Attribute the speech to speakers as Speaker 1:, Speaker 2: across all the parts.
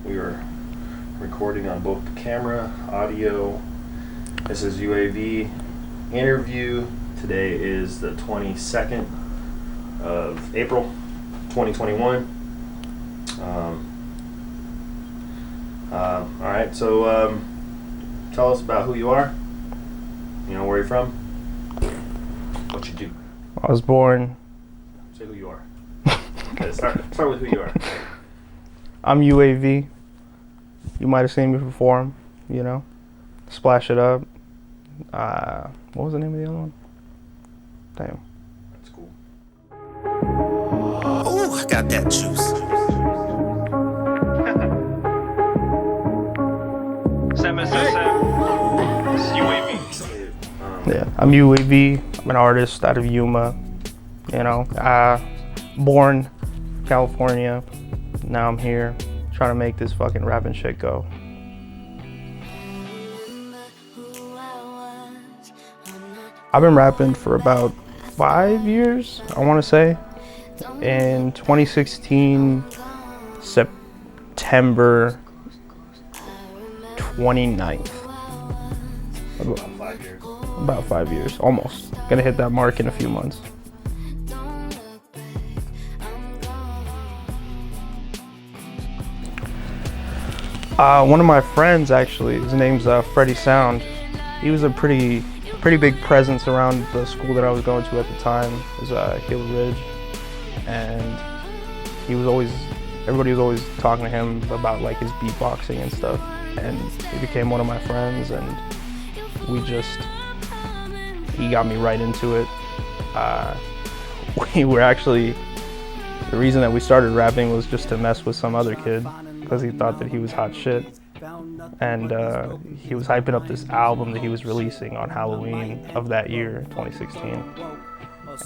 Speaker 1: We are recording on both the camera, audio. This is UAV interview. Today is the 22nd of April, 2021. All right, so tell us about who you are. You know, where you're from, what you do.
Speaker 2: I was born.
Speaker 1: Say who you are. Okay, start with who you are.
Speaker 2: I'm UAV. You might have seen me perform, you know. Splash It Up. What was the name of the other one? Damn.
Speaker 1: That's cool.
Speaker 3: Ooh, I got that juice.
Speaker 4: It's UAV.
Speaker 2: Yeah, I'm UAV. I'm an artist out of Yuma. You know, born California. Now I'm here trying to make this fucking rapping shit go. I've been rapping for about 5 years, I want to say. In 2016, September 29th.
Speaker 1: About 5 years.
Speaker 2: About 5 years, almost. Gonna hit that mark in a few months. One of my friends, actually, his name's Freddie Sound. He was a pretty big presence around the school that I was going to at the time. It was Hill Ridge, and everybody was always talking to him about like his beatboxing and stuff. And he became one of my friends, and he got me right into it. We were actually, the reason that we started rapping was just to mess with some other kid, because he thought that he was hot shit. And he was hyping up this album that he was releasing on Halloween of that year, 2016.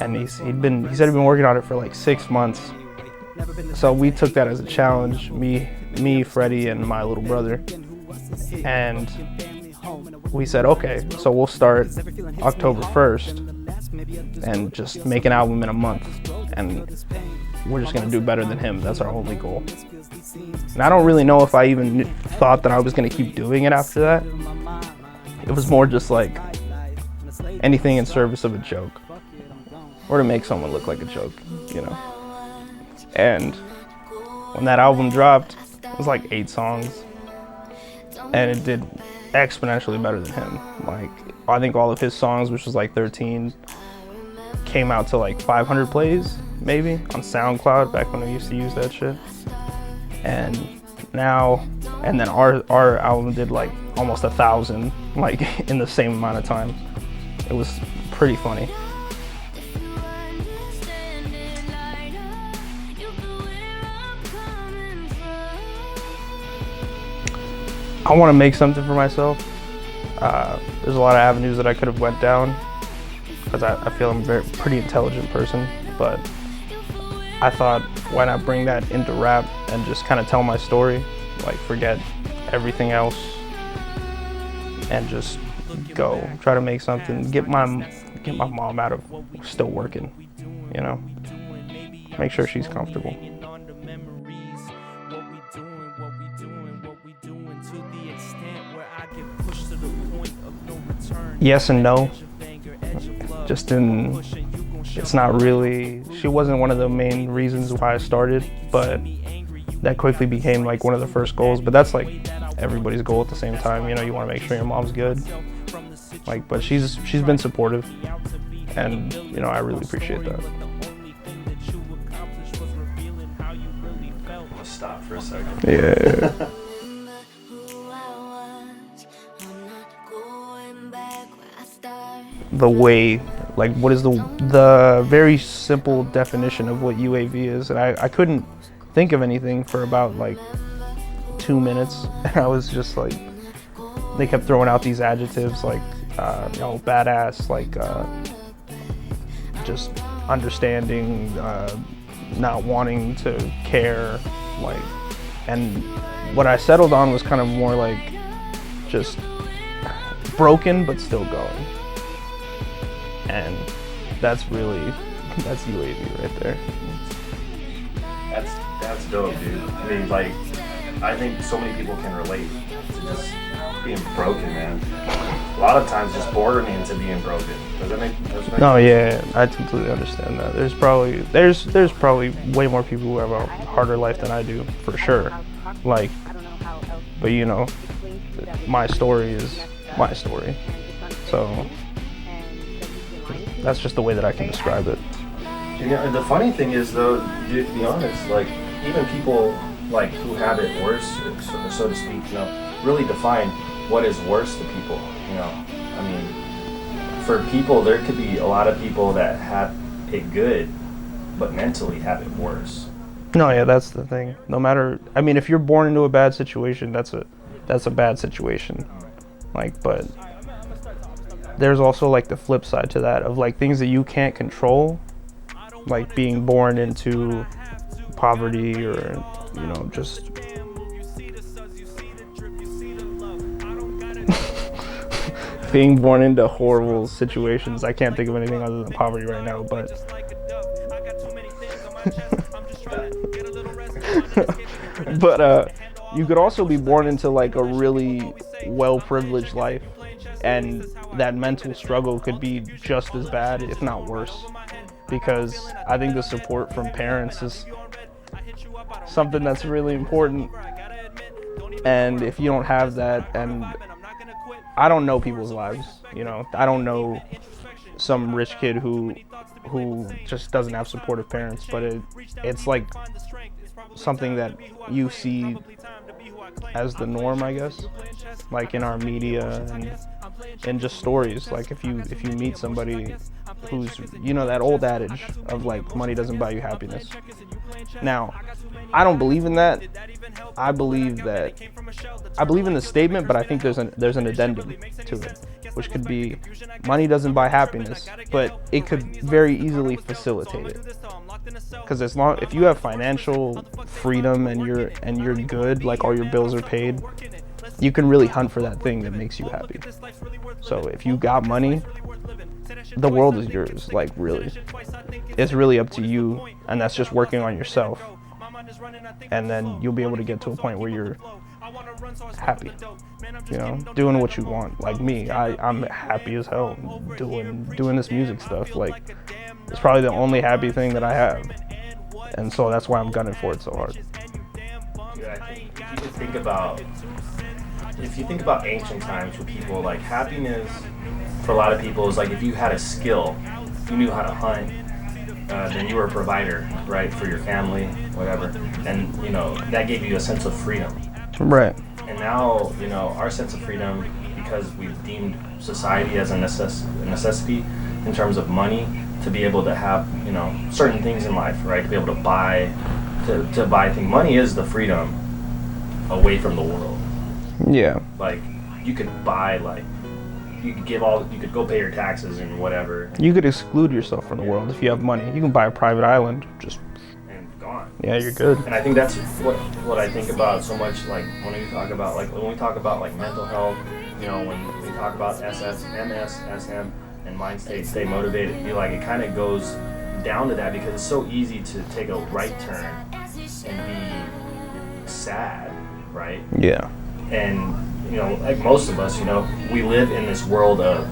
Speaker 2: And he said he'd been working on it for like 6 months. So we took that as a challenge, me, Freddie, and my little brother. And we said, okay, so we'll start October 1st and just make an album in a month. And we're just gonna do better than him. That's our only goal. And I don't really know if I even thought that I was gonna keep doing it after that. It was more just like anything in service of a joke, or to make someone look like a joke, you know. And when that album dropped, it was like 8 songs, and it did exponentially better than him. Like, I think all of his songs, which was like 13, came out to like 500 plays, maybe, on SoundCloud, back when I used to use that shit. And then our album did like almost 1,000, like in the same amount of time. It was pretty funny. I want to make something for myself. There's a lot of avenues that I could have went down, because I feel I'm a pretty intelligent person, but I thought, why not bring that into rap and just kind of tell my story, like forget everything else and just go try to make something, get my mom out of still working, you know, make sure she's comfortable. Yes and no. It's not really, she wasn't one of the main reasons why I started, but that quickly became like one of the first goals. But that's like everybody's goal at the same time, you know, you want to make sure your mom's good. Like, but she's been supportive, and you know, I really appreciate that.
Speaker 1: Let's stop for a second.
Speaker 2: Yeah. The way, like, what is the very simple definition of what UAV is? And I couldn't think of anything for about like 2 minutes. And I was just like, they kept throwing out these adjectives like, you know, badass, like just understanding, not wanting to care, like, and what I settled on was kind of more like just broken but still going. And that's UAV right there.
Speaker 1: That's dope, dude. I mean, like, I think so many people can relate to just being broken, man. A lot of times just bordering into being broken. Does that make sense?
Speaker 2: No, yeah, I completely understand that. There's probably way more people who have a harder life than I do, for sure. Like, but you know, my story is my story. So that's just the way that I can describe it.
Speaker 1: You know, the funny thing is, though, to be honest, like, even people like who have it worse, so to speak, you know, really define what is worse to people. You know, I mean, for people, there could be a lot of people that have it good, but mentally have it worse.
Speaker 2: No, yeah, that's the thing. No matter, I mean, if you're born into a bad situation, that's a bad situation. Like, but there's also like the flip side to that of like things that you can't control, like being born into poverty or, you know, just being born into horrible situations. I can't think of anything other than poverty right now, but but you could also be born into like a really well-privileged life, and that mental struggle could be just as bad, if not worse, because I think the support from parents is something that's really important. And if you don't have that, and I don't know people's lives, you know, I don't know some rich kid who just doesn't have supportive parents, but it's like something that you see as the norm, I guess, like in our media and just stories. Like if you meet somebody who's, you know, that old adage of like money doesn't buy you happiness. Now, I don't believe in that. I believe in the statement, but I think there's an addendum to it, which could be money doesn't buy happiness, but it could very easily facilitate it. Because if you have financial freedom and you're good, like all your bills are paid, you can really hunt for that thing that makes you happy. So if you got money, the world is yours. Like, really, it's really up to you, and that's just working on yourself. And then you'll be able to get to a point where you're happy, you know, doing what you want. Like me, I'm happy as hell doing this music stuff. Like, it's probably the only happy thing that I have, and so that's why I'm gunning for it so hard.
Speaker 1: Yeah, I think if you think about ancient times with people, like happiness for a lot of people is like if you had a skill, you knew how to hunt, then you were a provider, right, for your family, whatever, and you know that gave you a sense of freedom.
Speaker 2: Right.
Speaker 1: And now, you know, our sense of freedom, because we've deemed society as a necessity in terms of money, to be able to have, you know, certain things in life, right, to be able to buy things. Money is the freedom away from the world.
Speaker 2: Yeah.
Speaker 1: Like, you could buy, like, you could go pay your taxes and whatever.
Speaker 2: You could exclude yourself from the world if you have money. You can buy a private island, just
Speaker 1: and gone.
Speaker 2: Yeah, you're good.
Speaker 1: And I think that's what I think about so much, like when we talk about mental health, you know, when we talk about MS, SM, and mind state, stay motivated, be like, it kind of goes down to that because it's so easy to take a right turn and be sad, right?
Speaker 2: Yeah.
Speaker 1: And, you know, like most of us, you know, we live in this world of,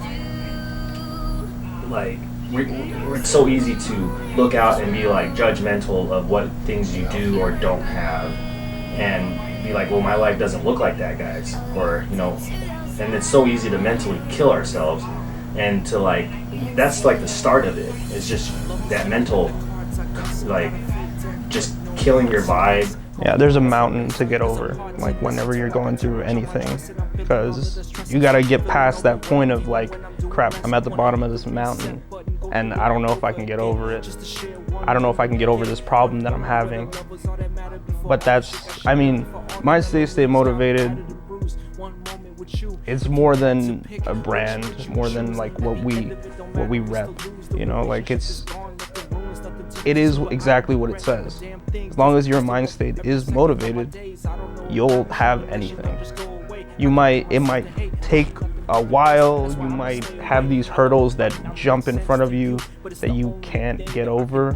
Speaker 1: like, it's so easy to look out and be, like, judgmental of what things you do or don't have and be like, well, my life doesn't look like that guy's, or, you know, and it's so easy to mentally kill ourselves and to, like, that's, like, the start of it. It's just that mental, like, just killing your vibe.
Speaker 2: Yeah, there's a mountain to get over, like, whenever you're going through anything, because you gotta get past that point of, like, crap, I'm at the bottom of this mountain, and I don't know if I can get over it. I don't know if I can get over this problem that I'm having. But that's, I mean, Mind State, Stay Motivated, it's more than a brand, it's more than, like, what we rep, you know, like, it is exactly what it says. As long as your mind state is motivated, you'll have anything. It might take a while. You might have these hurdles that jump in front of you that you can't get over.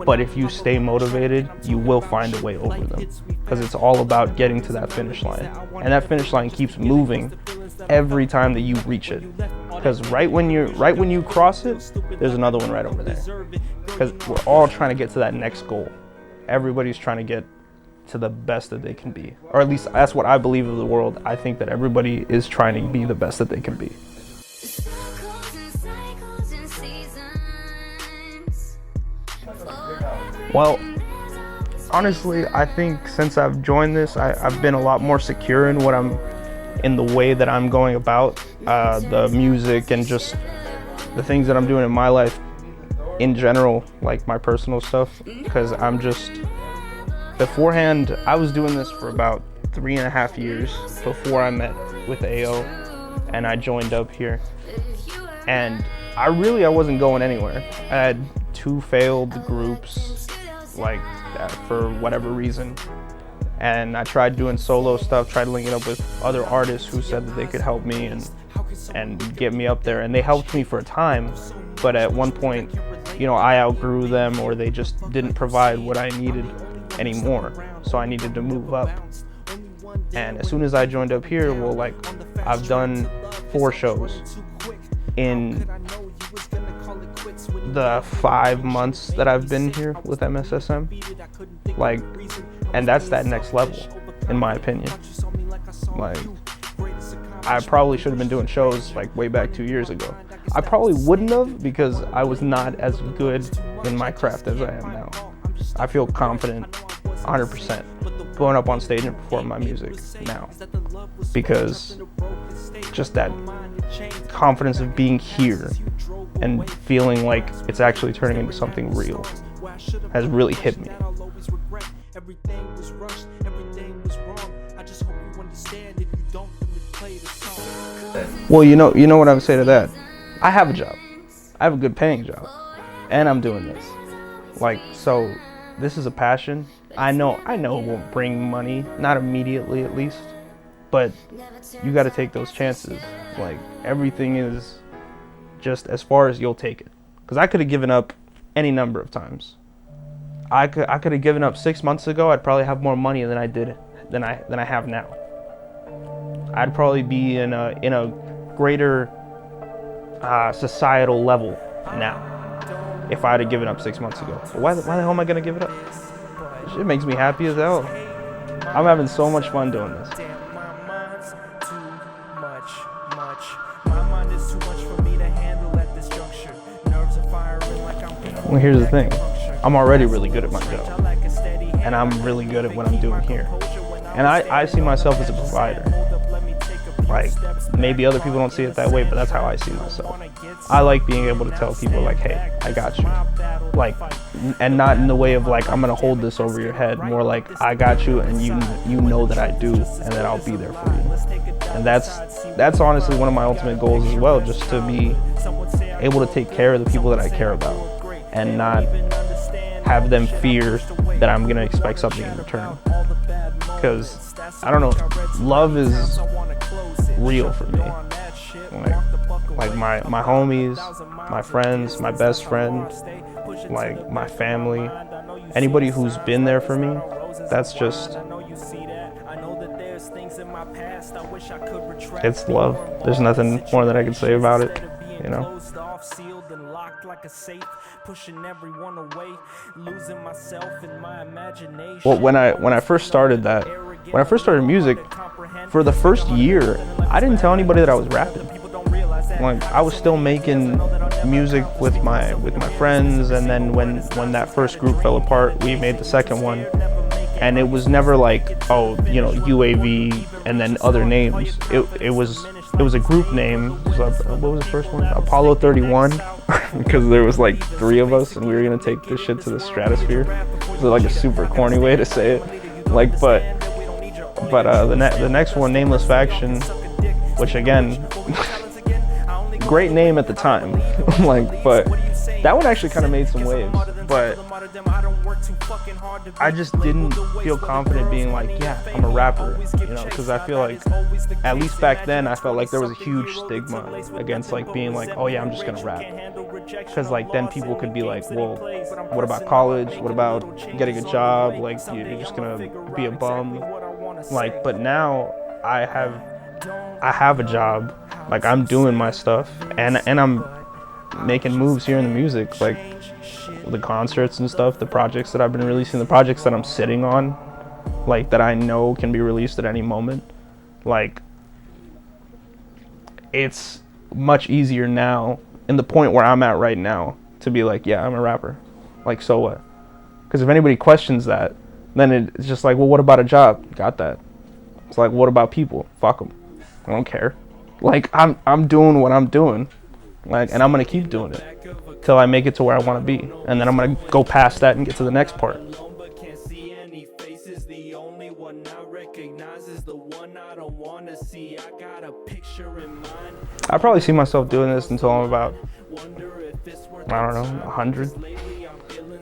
Speaker 2: But if you stay motivated, you will find a way over them. Because it's all about getting to that finish line. And that finish line keeps moving every time that you reach it. Because right when you cross it, there's another one right over there. Because we're all trying to get to that next goal. Everybody's trying to get to the best that they can be. Or at least that's what I believe of the world. I think that everybody is trying to be the best that they can be. Well, honestly, I think since I've joined this, I've been a lot more secure in in the way that I'm going about the music and just the things that I'm doing in my life in general, like my personal stuff, because I'm just, beforehand, I was doing this for about 3.5 years before I met with AO and I joined up here. And I wasn't going anywhere. I had 2 failed groups, like that, for whatever reason. And I tried doing solo stuff, tried linking up with other artists who said that they could help me and get me up there. And they helped me for a time, but at one point, I outgrew them, or they just didn't provide what I needed anymore. So I needed to move up. And as soon as I joined up here, I've done 4 shows in the 5 months that I've been here with MSSM. And that's that next level, in my opinion. I probably should have been doing shows way back 2 years ago. I probably wouldn't have, because I was not as good in my craft as I am now. I feel confident 100% going up on stage and performing my music now, because just that confidence of being here and feeling like it's actually turning into something real has really hit me. Well, you know what I would say to that? I have a job. I have a good paying job. And I'm doing this. So this is a passion. I know it won't bring money, not immediately at least, but you got to take those chances. Everything is just as far as you'll take it. Because I could have given up any number of times. I could have given up 6 months ago. I'd probably have more money than I have now. I'd probably be in a greater societal level now if I'd have given up 6 months ago. But why the hell am I gonna give it up? It makes me happy as hell. I'm having so much fun doing this. Well, here's the thing. I'm already really good at my job. And I'm really good at what I'm doing here. And I see myself as a provider. Maybe other people don't see it that way, but that's how I see myself. I like being able to tell people hey, I got you. And not in the way of I'm gonna hold this over your head, more I got you, and you know that I do, and that I'll be there for you. And that's honestly one of my ultimate goals as well, just to be able to take care of the people that I care about and not have them fear that I'm gonna expect something in return. Because I don't know, love is real for me. My homies, my friends, my best friend, my family, anybody who's been there for me, that's just, it's love. There's nothing more that I can say about it, Well, when I first started music, for the first year, I didn't tell anybody that I was rapping. I was still making music with my friends, and then when that first group fell apart, we made the second one, and it was never UAV and then other names. It was a group name. What was the first one? Apollo 31, because there was 3 of us, and we were gonna take this shit to the stratosphere. It was a super corny way to say it. But the next one, Nameless Faction, which again, great name at the time, but That one actually kind of made some waves, but I just didn't feel confident being like, yeah, I'm a rapper, you know, because I feel like, at least back then, I felt like there was a huge stigma against like being like, oh yeah, I'm just gonna rap. Because like then people could be like, well, what about college? What about getting a job? Like you're just gonna be a bum. Like, but now I have a job. Like I'm doing my stuff, and I'm making moves here in the music, like the concerts and stuff, the projects that I've been releasing, the projects that I'm sitting on, like that I know can be released at any moment. Like it's much easier now in the point where I'm at right now to be like, yeah, I'm a rapper. Like, so what? Because if anybody questions that, then it's just like, well, what about a job? Got that. It's like, what about people? Fuck them. I don't care. Like I'm doing what I'm doing. Like, and I'm gonna keep doing it till I make it to where I want to be, and then I'm gonna go past that and get to the next part. I probably see myself doing this until I'm about, I don't know, 100.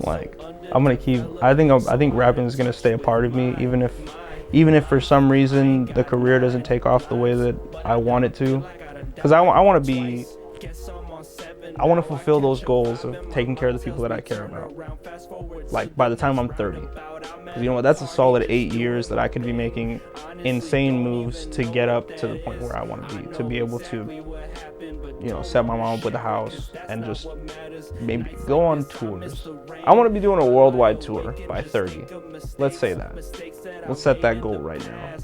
Speaker 2: Like, I'm gonna keep. I think rapping is gonna stay a part of me, even if for some reason the career doesn't take off the way that I want it to, because I want to fulfill those goals of taking care of the people that I care about, like by the time I'm 30. Because you know what, that's a solid 8 years that I could be making insane moves to get up to the point where I want to be able to, you know, set my mom up with a house and just maybe go on tours. I want to be doing a worldwide tour by 30. Let's say that. Let's set that goal right now.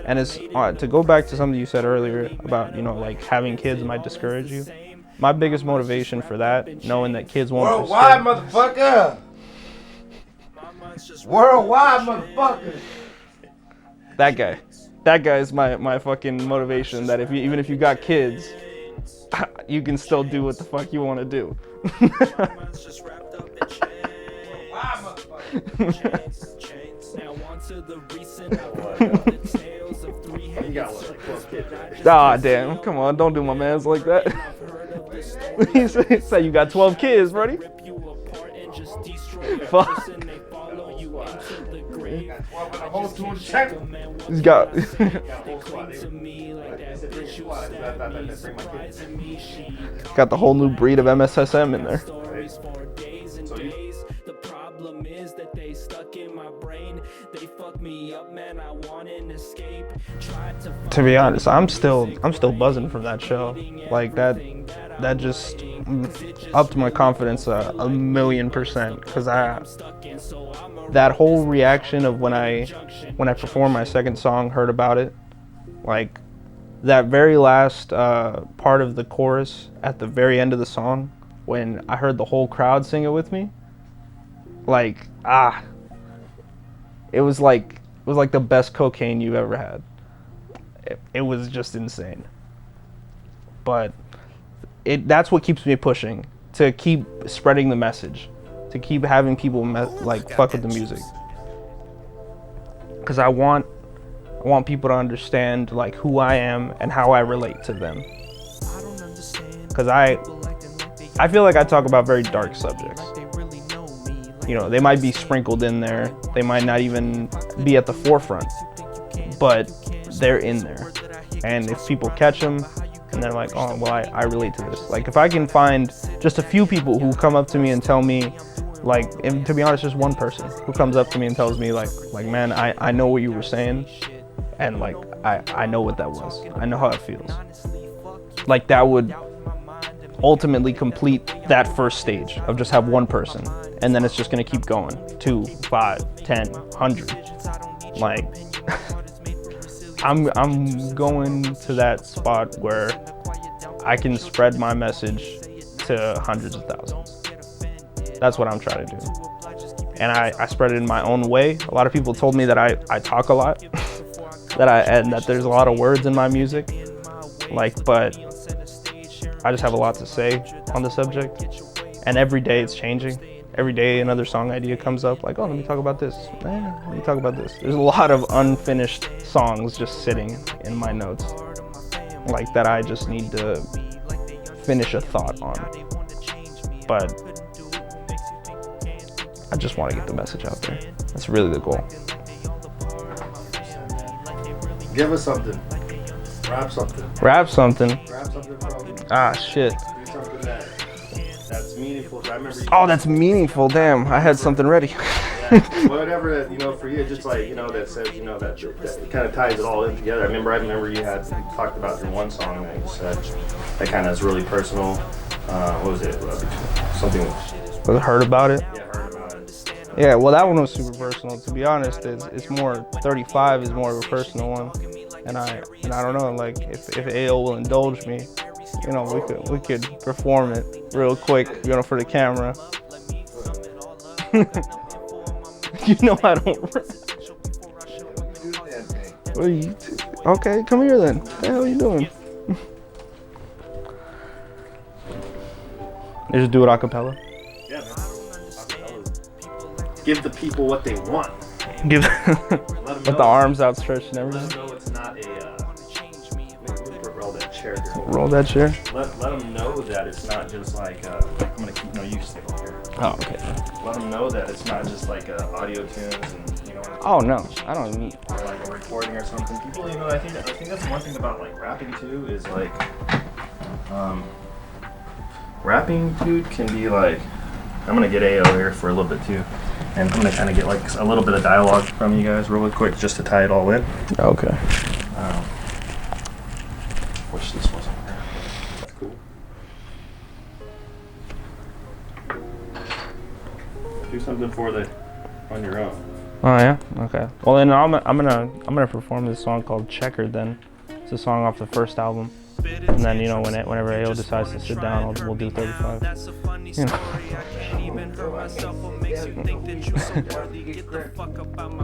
Speaker 2: And it's to go back to something you said earlier about, you know, like having kids might discourage you. My biggest motivation for that, knowing that kids won't
Speaker 3: worldwide, motherfucker. Worldwide, motherfucker.
Speaker 2: That guy is my fucking motivation. That even if you got kids, you can still do what the fuck you want to do. Ah, damn, come on, don't do my mans like that. He said you got 12 kids, buddy. Fuck. He's got got the whole new breed of MSSM in there. The problem is that they stuck in my brain. They fuck me up, man. I want an escape. To be honest, I'm still buzzing from that show. Like that just upped my confidence a 1,000,000%. Because that whole reaction of when I performed my second song, heard about it, like that very last part of the chorus at the very end of the song, when I heard the whole crowd sing it with me, like it was like the best cocaine you've ever had. It was just insane. But that's what keeps me pushing, to keep spreading the message, to keep having people like fuck with the music, because I want people to understand like who I am and how I relate to them. Because I feel like I talk about very dark subjects. You know, they might be sprinkled in there, they might not even be at the forefront, but they're in there. And if people catch them and they're like, oh, well, I relate to this. Like, if I can find just a few people who come up to me and tell me, like, and to be honest, just one person who comes up to me and tells me like man, I know what you were saying, and like I know what that was, I know how it feels. Like, that would ultimately complete that first stage of just have one person, and then it's just gonna keep going, 2, 5, 10, 100. Like I'm going to that spot where I can spread my message to hundreds of thousands. That's what I'm trying to do. And I spread it in my own way. A lot of people told me that I talk a lot, and that there's a lot of words in my music. Like, but I just have a lot to say on the subject. And every day it's changing. Every day another song idea comes up, like, oh, let me talk about this. Let me talk about this. There's a lot of unfinished songs just sitting in my notes, like, that I just need to finish a thought on. but I just want to get the message out there. That's really the goal.
Speaker 1: Give us something. Rap something.
Speaker 2: Rap something.
Speaker 1: Rap something from.
Speaker 2: Ah, shit.
Speaker 1: Do something that's meaningful. I remember.
Speaker 2: Oh, that's meaningful. Damn, I had something ready.
Speaker 1: Yeah, whatever that, you know, for you, just like, you know, that says, you know, that kind of ties it all in together. I remember you had talked about your one song that you said that kind of is really personal. What was it? Something.
Speaker 2: Was it Heard About It?
Speaker 1: Yeah, Heard About It.
Speaker 2: Yeah, well, that one was super personal. To be honest, it's more 35 is more of a personal one, and I don't know, like if AO will indulge me, you know, we could perform it real quick, you know, for the camera. You know I don't rap. What are you okay, come here then. What the hell are you doing? You just do it a cappella?
Speaker 1: Yeah, man. Give the people what they want.
Speaker 2: Give with the arms outstretched and everything.
Speaker 1: Let them know it's not a roll that chair here.
Speaker 2: Roll that chair.
Speaker 1: Let them know that it's not just like I'm gonna keep you stay here.
Speaker 2: Oh, okay.
Speaker 1: Let them know that it's not just like audio tunes and, you know.
Speaker 2: Oh no, I don't need.
Speaker 1: Or like a recording or something. People, you know, I think that's one thing about like rapping too is like, rapping, dude, can be like. I'm gonna get AO here for a little bit too, and I'm gonna kind of get like a little bit of dialogue from you guys really quick just to tie it all in.
Speaker 2: Okay.
Speaker 1: Wish this wasn't there. That's cool. Do something for the on your own.
Speaker 2: Oh yeah. Okay. Well then I'm gonna perform this song called Checkered. Then it's a song off the first album. And then, you know, whenever AO decides to sit down, we'll do 35. You know.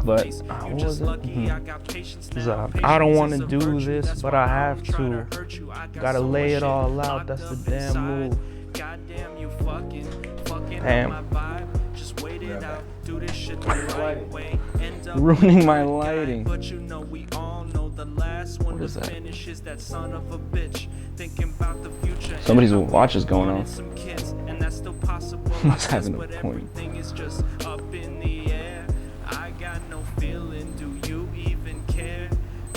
Speaker 2: But what was it? I don't want to do this, but I have to. Gotta lay it all out. That's the damn move. Damn. Ruining my lighting. What is that? Somebody's watch is going on. Must having a point.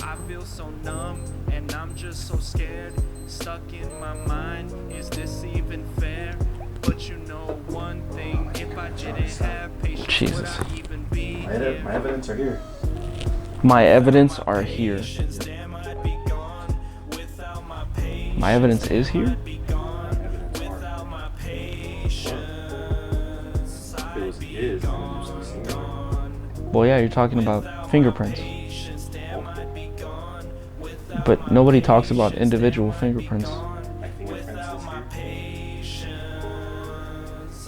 Speaker 2: I feel so numb and I'm just so scared. Stuck in my mind, is this even fair? But you know one thing, if I didn't have patience, Jesus. Would I even be here?
Speaker 1: My evidence are here.
Speaker 2: My evidence are here. My evidence is here? Well, yeah, you're talking about fingerprints. But nobody talks about individual fingerprints.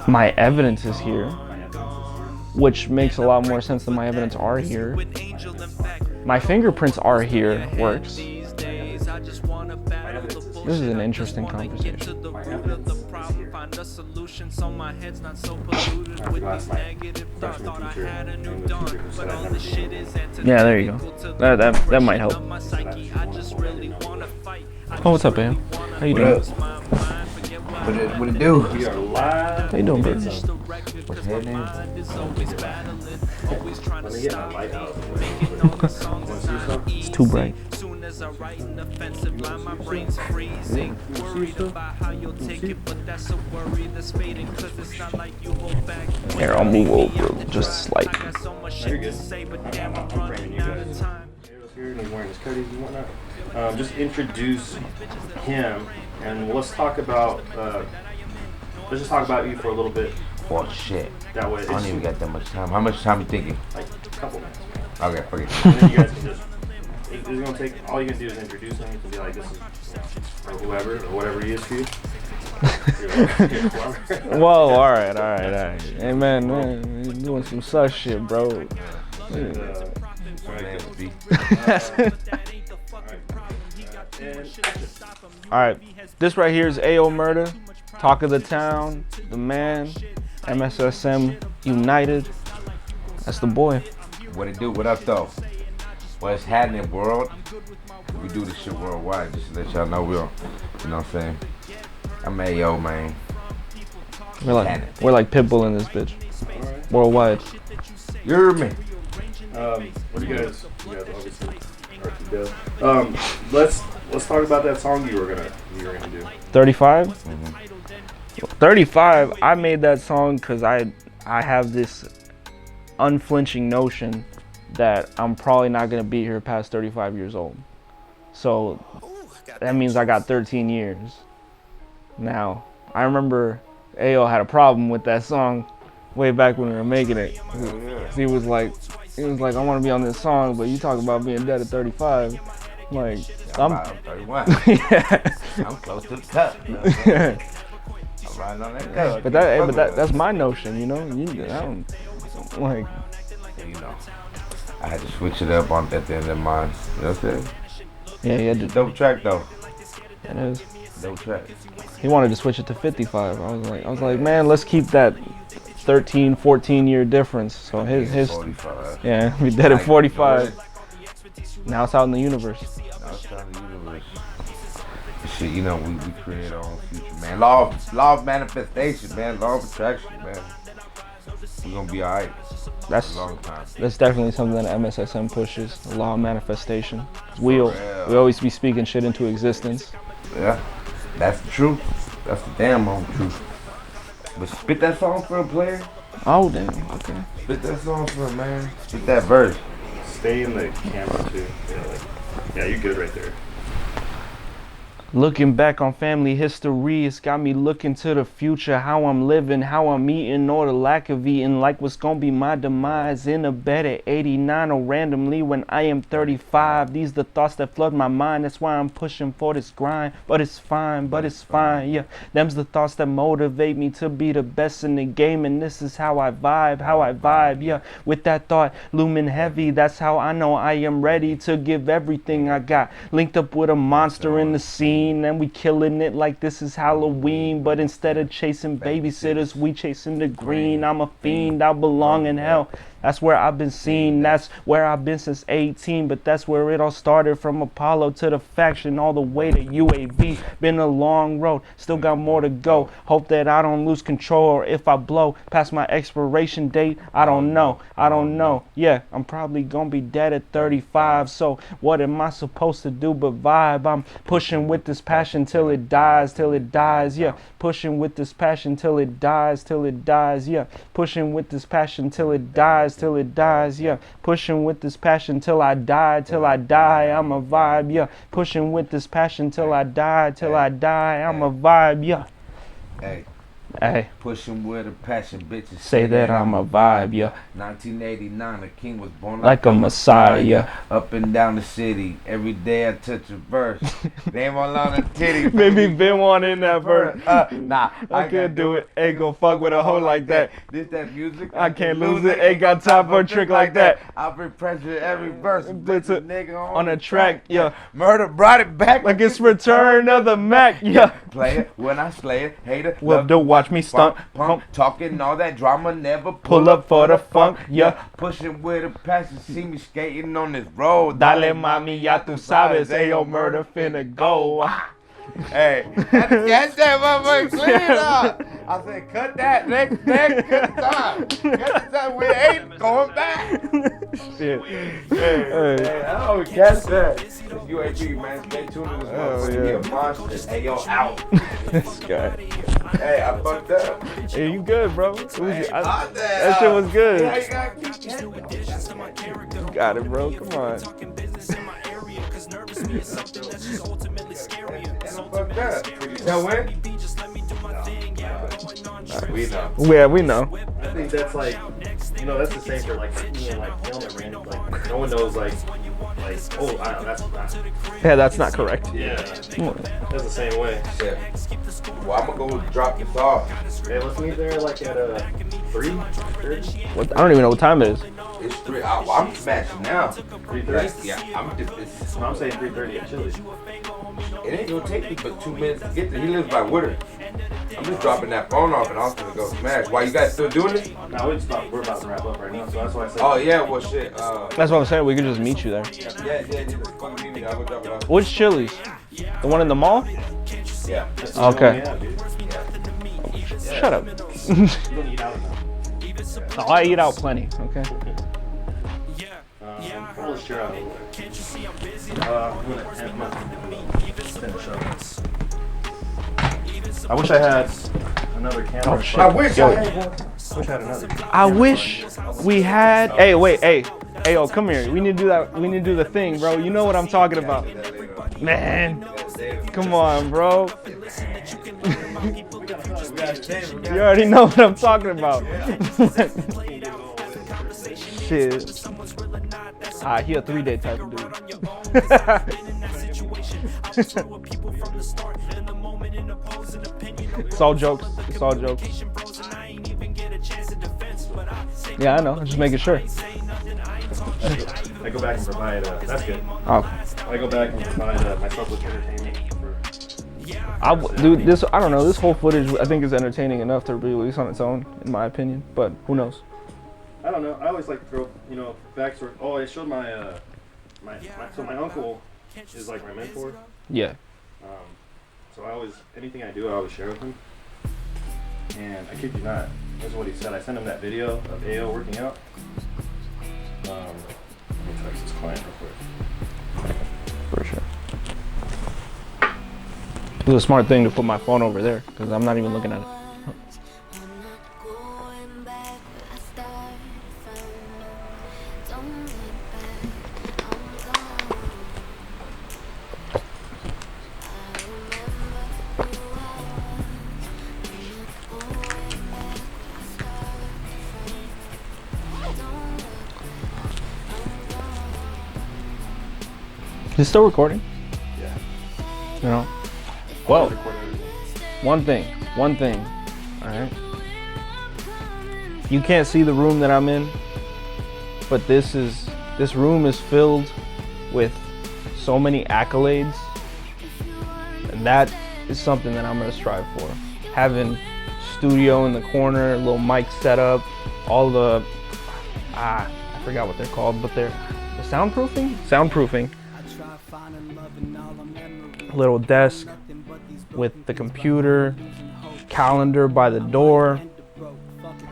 Speaker 2: My evidence is here, which makes a lot more sense than my evidence are here. My fingerprints are here works. This is an interesting conversation. Yeah, there you go. That might help. Oh, what's up, man? How you doing?
Speaker 3: What it do?
Speaker 1: We are live.
Speaker 2: How you doing, bro?
Speaker 3: What's happening?
Speaker 1: Let me get my light out.
Speaker 2: It's too bright. Here, I'll move over just slightly.
Speaker 1: You're good. I'm framing you guys. Here and he's wearing his cuties and whatnot. Just introduce him, and let's talk about. Let's just talk about you for a little bit.
Speaker 3: Oh shit.
Speaker 1: That way,
Speaker 3: I don't even got that much time. How much time you thinking?
Speaker 1: Like a couple minutes.
Speaker 3: Okay, okay.
Speaker 1: And then you guys can just. It's gonna take. All you can do is introduce him. You can be like, this is, or whoever, or whatever he is for you.
Speaker 2: Whoa, all right. Hey, man, you're doing some sus shit, bro. All right, this right here is AO Murder, Talk of the Town, the man, MSSM United. That's the boy.
Speaker 3: What it do? What up, though? What's happening, world? We do this shit worldwide, just to let y'all know we're, you know what I'm saying? I'm AO, man.
Speaker 2: We're like Pitbull in this bitch.
Speaker 1: Alright.
Speaker 2: Worldwide.
Speaker 3: You hear me?
Speaker 1: What do you guys obviously are to do. Let's talk about that song you were gonna do.
Speaker 2: 35? 35, I made that song because I have this unflinching notion that I'm probably not going to be here past 35 years old. So that means I got 13 years. Now, I remember Ayo had a problem with that song way back when we were making it. He was like, I want to be on this song, but you talk about being dead at 35. Like,
Speaker 3: I'm 31.
Speaker 2: Yeah.
Speaker 3: I'm close to the top. You know what I'm saying? I'm riding on that girl.
Speaker 2: But that's my notion, you know. I don't like.
Speaker 3: You know, I had to switch it up at the end of mine. You know what I'm saying?
Speaker 2: Yeah, he had to.
Speaker 3: Dope track though.
Speaker 2: It is.
Speaker 3: Dope track.
Speaker 2: He wanted to switch it to 55. I was like, man, let's keep that 13, 14 year difference. So his
Speaker 3: 45.
Speaker 2: yeah, we did it 45. Now it's out in the universe.
Speaker 3: Now it's out in the universe. Shit, you know, we create our own future, man. Law of manifestation, man. Law of attraction, man. We're gonna be alright.
Speaker 2: That's
Speaker 3: a long time.
Speaker 2: That's definitely something that MSSM pushes. The law of manifestation. We always be speaking shit into existence.
Speaker 3: Yeah, that's the truth. That's the damn old truth. But spit that song for a player.
Speaker 2: Oh damn. Okay.
Speaker 3: Spit that song for a man. Spit that verse.
Speaker 1: Stay in the camera too. Yeah, you're good right there.
Speaker 2: Looking back on family history, it's got me looking to the future, how I'm living, how I'm eating, or the lack of eating, like what's gonna be my demise in a bed at 89 or randomly when I am 35. These the thoughts that flood my mind, that's why I'm pushing for this grind, but it's fine, yeah. Them's the thoughts that motivate me to be the best in the game, and this is how I vibe, yeah. With that thought looming heavy, that's how I know I am ready to give everything I got. Linked up with a monster in the scene, and we killing it like this is Halloween, but instead of chasing babysitters, we chasing the green. I'm a fiend, I belong in hell. That's where I've been seen, that's where I've been since 18, but that's where it all started, from Apollo to the faction, all the way to UAV. Been a long road, still got more to go. Hope that I don't lose control, or if I blow past my expiration date, I don't know. Yeah, I'm probably gonna be dead at 35, so what am I supposed to do but vibe? I'm pushing with this passion till it dies, yeah. Pushing with this passion till it dies, yeah. Pushing with this passion till it dies, yeah. Pushing with this passion till I die, I'm a vibe, yeah. Pushing with this passion till I die, I'm a vibe, yeah. Hey.
Speaker 3: Pushing with a passion, bitches
Speaker 2: Say that I'm a vibe, yeah.
Speaker 3: 1989, a king was born
Speaker 2: like a messiah, yeah.
Speaker 3: Up and down the city, every day I touch a verse. Name all on the titty.
Speaker 2: Maybe been wanting that verse.
Speaker 3: Nah,
Speaker 2: I can't do it. Ain't gon' fuck with a hoe like that.
Speaker 3: This that music.
Speaker 2: I can't lose it. Ain't got time for a trick like that.
Speaker 3: I bring pressure every verse.
Speaker 2: Blitz it
Speaker 3: nigga
Speaker 2: on a track, yeah.
Speaker 3: Murder brought it back
Speaker 2: like it's Return of the Mac, yeah.
Speaker 3: Play it when I slay it. Hater.
Speaker 2: Love to watch me stunt.
Speaker 3: Pump, talking all that drama, never
Speaker 2: pull up for the funk, yeah.
Speaker 3: Pushing with a passion, see me skating on this road.
Speaker 2: Dale mami, ya tu sabes, Ayo Murder finna go.
Speaker 3: Hey, that's that motherfucker clean up. I said, cut that next cut the time. We ain't going back.
Speaker 2: Shit.
Speaker 3: Hey, oh, catch that. It's UAB, man. Stay tuned to this motherfucker. He a monster. Hey, yo, out.
Speaker 2: This guy.
Speaker 3: Hey, I fucked up.
Speaker 2: Hey, you good, bro?
Speaker 3: Hey,
Speaker 2: that shit was good.
Speaker 3: Yeah,
Speaker 2: you got it, bro. Come on.
Speaker 3: Now when? We know.
Speaker 2: Yeah, we know.
Speaker 1: I think that's like, that's the same for like me and like film and random. Like no one knows like oh, I don't know, that's not.
Speaker 2: Yeah, that's not correct.
Speaker 1: Yeah, that's the same way.
Speaker 3: Yeah. Well, I'm gonna go drop this off.
Speaker 1: Hey, let's meet there like at 3:30.
Speaker 2: What? I don't even know what time it is.
Speaker 3: It's 3. I'm smashing now.
Speaker 1: 3:30.
Speaker 3: Yeah,
Speaker 1: I'm saying 3:30 at Chili's.
Speaker 3: It ain't gonna take me but 2 minutes to get there. He lives by Woodard. I'm just dropping that phone off and I'm gonna go smash. Why, you guys still doing it?
Speaker 1: No, we're about to wrap up right now, so that's why I said.
Speaker 3: Oh yeah, well shit.
Speaker 2: That's what I'm saying. We could just meet you there.
Speaker 3: Yeah. Fucking meet me. I'll go drop it off.
Speaker 2: Which Chili's? The one in the mall?
Speaker 3: Yeah.
Speaker 2: Okay. Shut up.
Speaker 1: You don't eat out enough.
Speaker 2: Oh, I eat out plenty, okay?
Speaker 1: Pull this chair out a little bit. I'm gonna finish up. I wish I had another camera.
Speaker 2: Oh, shit.
Speaker 3: I wish I had one.
Speaker 1: Wish I had another.
Speaker 2: I wish we had. Hey, wait, hey, yo, come here. We need to do that. We need to do the thing, bro. You know what I'm talking about, man. Come on, bro. You already know what I'm talking about. Shit. He a 3-day type of dude. It's all jokes. It's all jokes. Yeah, I know. I'm just making sure.
Speaker 1: I go back and provide. That's good.
Speaker 2: Okay.
Speaker 1: I go back and provide myself with entertainment.
Speaker 2: Dude, this, I don't know. This whole footage, I think, is entertaining enough to be released on its own, in my opinion. But who knows?
Speaker 1: I don't know. I always like to throw, backstory. Oh, I showed my uncle is like my mentor.
Speaker 2: Yeah.
Speaker 1: So anything I do, I always share with him. And I kid you not, this is what he said. I sent him that video of AO working out. Let me text this client real quick.
Speaker 2: For sure. It was a smart thing to put my phone over there, because I'm not even looking at it. Is it still recording?
Speaker 1: Yeah.
Speaker 2: You know? Well, one thing, all right? You can't see the room that I'm in, but this room is filled with so many accolades, and that is something that I'm gonna strive for. Having studio in the corner, little mic setup, all the, I forgot what they're called, but they're the soundproofing. Little desk with the computer, calendar by the door,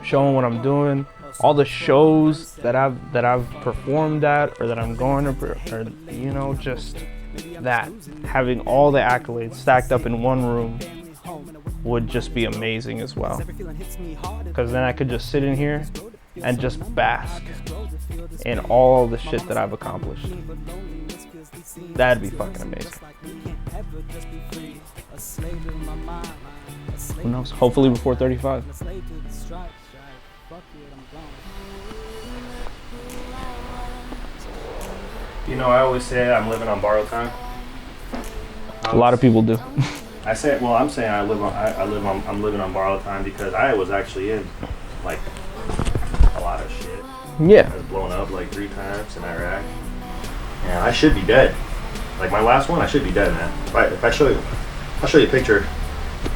Speaker 2: showing what I'm doing, all the shows that I've performed at or that I'm going to, or just that. Having all the accolades stacked up in one room would just be amazing as well. Because then I could just sit in here and just bask in all the shit that I've accomplished. That'd be fucking amazing. Who knows? Hopefully before 35.
Speaker 1: I always say I'm living on borrowed time.
Speaker 2: A lot of people do.
Speaker 1: I'm saying I'm living on borrowed time because I was actually in like a lot of shit.
Speaker 2: Yeah.
Speaker 1: I was blown up like 3 times in Iraq, and I should be dead. Like my last one, I should be dead, man. If I'll show you a picture,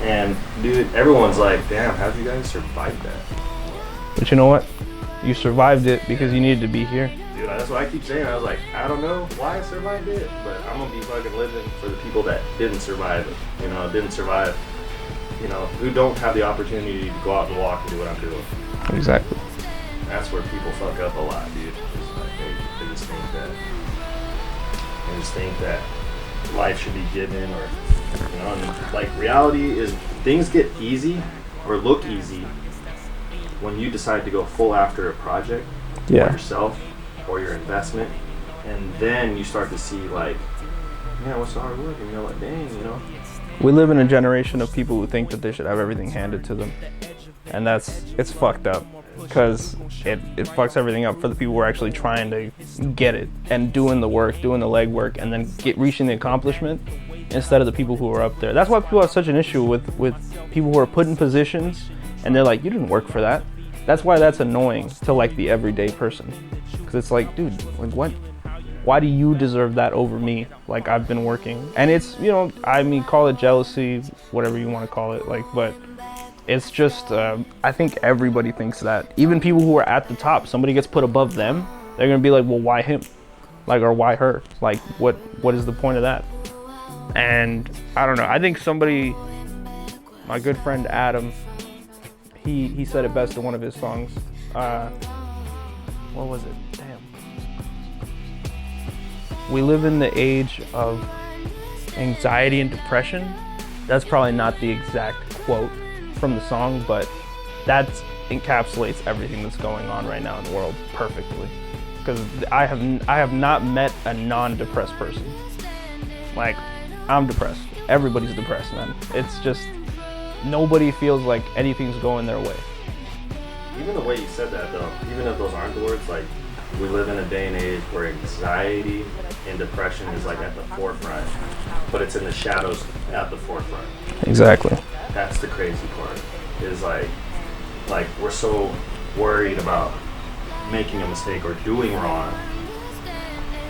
Speaker 1: and dude, everyone's like, "Damn, how'd you guys survive that?"
Speaker 2: But you know what? You survived it because you needed to be here.
Speaker 1: Dude, that's what I keep saying. I was like, I don't know why I survived it, but I'm gonna be fucking living for the people that didn't survive it. Who don't have the opportunity to go out and walk and do what I'm doing.
Speaker 2: Exactly.
Speaker 1: That's where people fuck up a lot, dude. It's like they just think that life should be given, or and like reality is things get easy or look easy when you decide to go full after a project or yourself or your investment, and then you start to see like, what's the hard work? And you're like, dang,
Speaker 2: We live in a generation of people who think that they should have everything handed to them, and it's fucked up. Because it fucks everything up for the people who are actually trying to get it and doing the work, doing the legwork, and then reaching the accomplishment instead of the people who are up there. That's why people have such an issue with people who are put in positions and they're like, you didn't work for that. That's why that's annoying to like the everyday person. Because it's like, dude, like what? Why do you deserve that over me? Like I've been working. And it's, call it jealousy, whatever you want to call it, but it's just, I think everybody thinks that. Even people who are at the top, somebody gets put above them, they're gonna be like, well, why him? Or why her? Like, what is the point of that? And I don't know, I think my good friend Adam, he said it best in one of his songs. What was it? Damn. We live in the age of anxiety and depression. That's probably not the exact quote from the song, but that encapsulates everything that's going on right now in the world perfectly. Because I have not met a non-depressed person. Like, I'm depressed. Everybody's depressed, man. It's just nobody feels like anything's going their way.
Speaker 1: Even the way you said that, though, even if those aren't the words, like, we live in a day and age where anxiety and depression is like at the forefront, but it's in the shadows at the forefront.
Speaker 2: Exactly.
Speaker 1: That's the crazy part. Is like we're so worried about making a mistake or doing wrong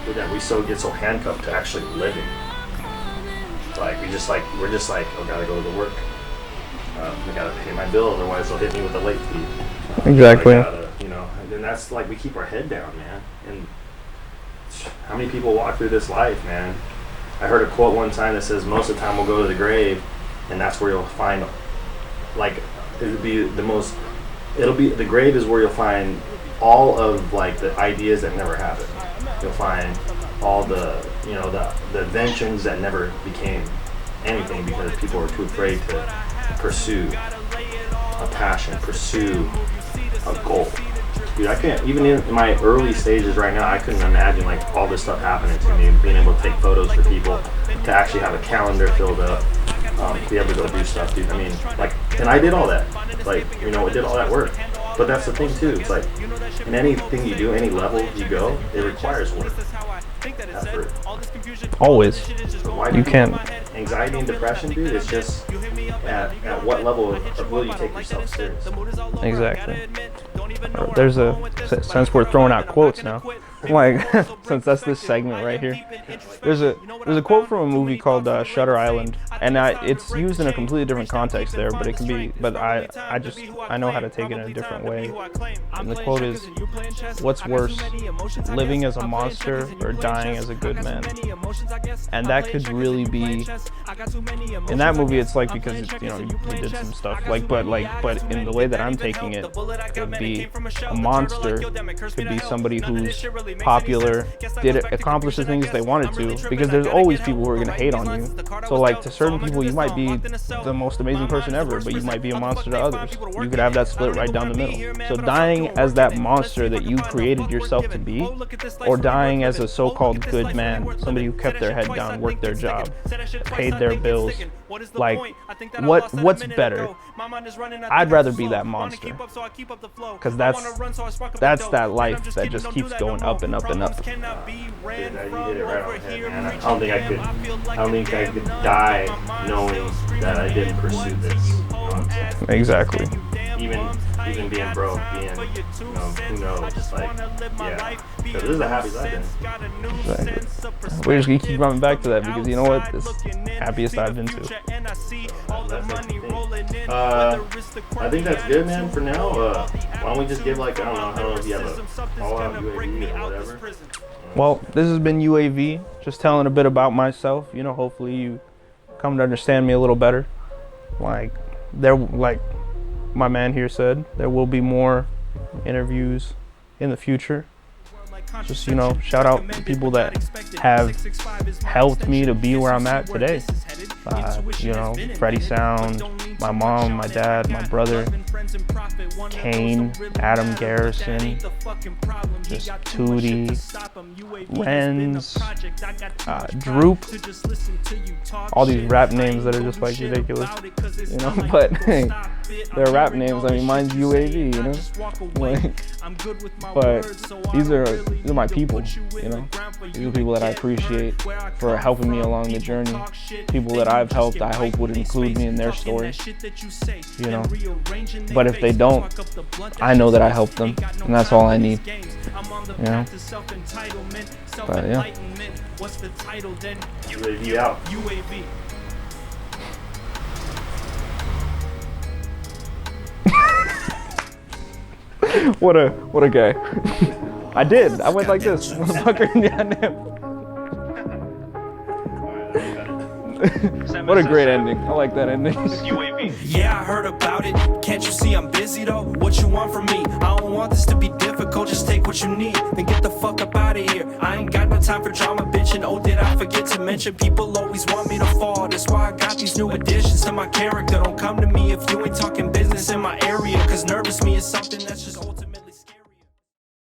Speaker 1: that we get so handcuffed to actually living. Like we're just like, oh, gotta go to work. I gotta pay my bill, otherwise they'll hit me with a late fee.
Speaker 2: Exactly.
Speaker 1: And that's like we keep our head down, man. And how many people walk through this life, man? I heard a quote one time that says most of the time we'll go to the grave, and that's where you'll find, like, the grave is where you'll find all of like the ideas that never happened. You'll find all the inventions that never became anything because people are too afraid to pursue a passion, pursue a goal. Dude, I can't, even in my early stages right now, I couldn't imagine like all this stuff happening to me, being able to take photos for people, to actually have a calendar filled up, to be able to go do stuff, dude. I mean, like, and I did all that. Like, I did all that work. But that's the thing too, it's like, in anything you do, any level you go, it requires work. Effort.
Speaker 2: Always.
Speaker 1: So why
Speaker 2: You can't.
Speaker 1: Anxiety and depression, dude, it's just at what level will you take yourself serious?
Speaker 2: Exactly. There's a, since we're throwing out quotes now, like, since that's this segment right here, there's a quote from a movie called Shutter Island, and it's used in a completely different context there, but it can be, but I know how to take it in a different way. And the quote is, "What's worse, living as a monster or dying as a good man?" And that could really be, in that movie it's like, because he did some stuff, but in the way that I'm taking it, could be a monster, could be somebody who's popular, accomplished the things they wanted to, because there's always people who are going to hate on you. So like, to certain people you might be the most amazing person ever, but you might be a monster to others. You could have that split right down the middle. So dying as that monster that you created yourself to be, or dying as a so-called good man, somebody who kept their head down, worked their job, paid their bills, like, what's better? I'd rather be that monster, because that's that life that just keeps going up and up and up.
Speaker 1: Dude, you hit it right on the head, man. I don't think I could die knowing that I didn't pursue this.
Speaker 2: Exactly.
Speaker 1: Even being broke, who knows? Just like, yeah. Because this is the happiest I've been.
Speaker 2: Exactly. We're just gonna keep coming back to that, because you know what? It's the happiest I've been to.
Speaker 1: I think that's good, man, for now. Why don't we just give, like, I don't know if you have a all-out UAV or whatever.
Speaker 2: Well, this has been UAV, just telling a bit about myself. Hopefully you come to understand me a little better. Like my man here said, there will be more interviews in the future. Just, shout out to people that have helped me to be where I'm at today. Freddie Sound, my mom, my dad, my brother, Kane, Adam Garrison, just Tootie, Renz, Droop, all these rap names that are just like ridiculous, but hey, they're rap names. I mean, mine's UAV, but these are my people, These are people that I appreciate for helping me along the journey. People that I've helped, I hope would include me in their story, But if they don't, I know that I helped them, and that's all I need, But yeah.
Speaker 1: UAV out.
Speaker 2: What a guy. I did. I went like this. Motherfucker.
Speaker 4: What a great ending. I like that ending.
Speaker 5: Yeah, I heard about it. Can't you see I'm busy though? What you want from me? I don't want this to be difficult. Just take what you need, then get the fuck up out of here. I ain't got no time for drama, bitch. And oh, did I forget to mention? People always want me to fall. That's why I got these new additions to my character. Don't come to me if you ain't talking business in my area. Cause nervous me is something that's just old.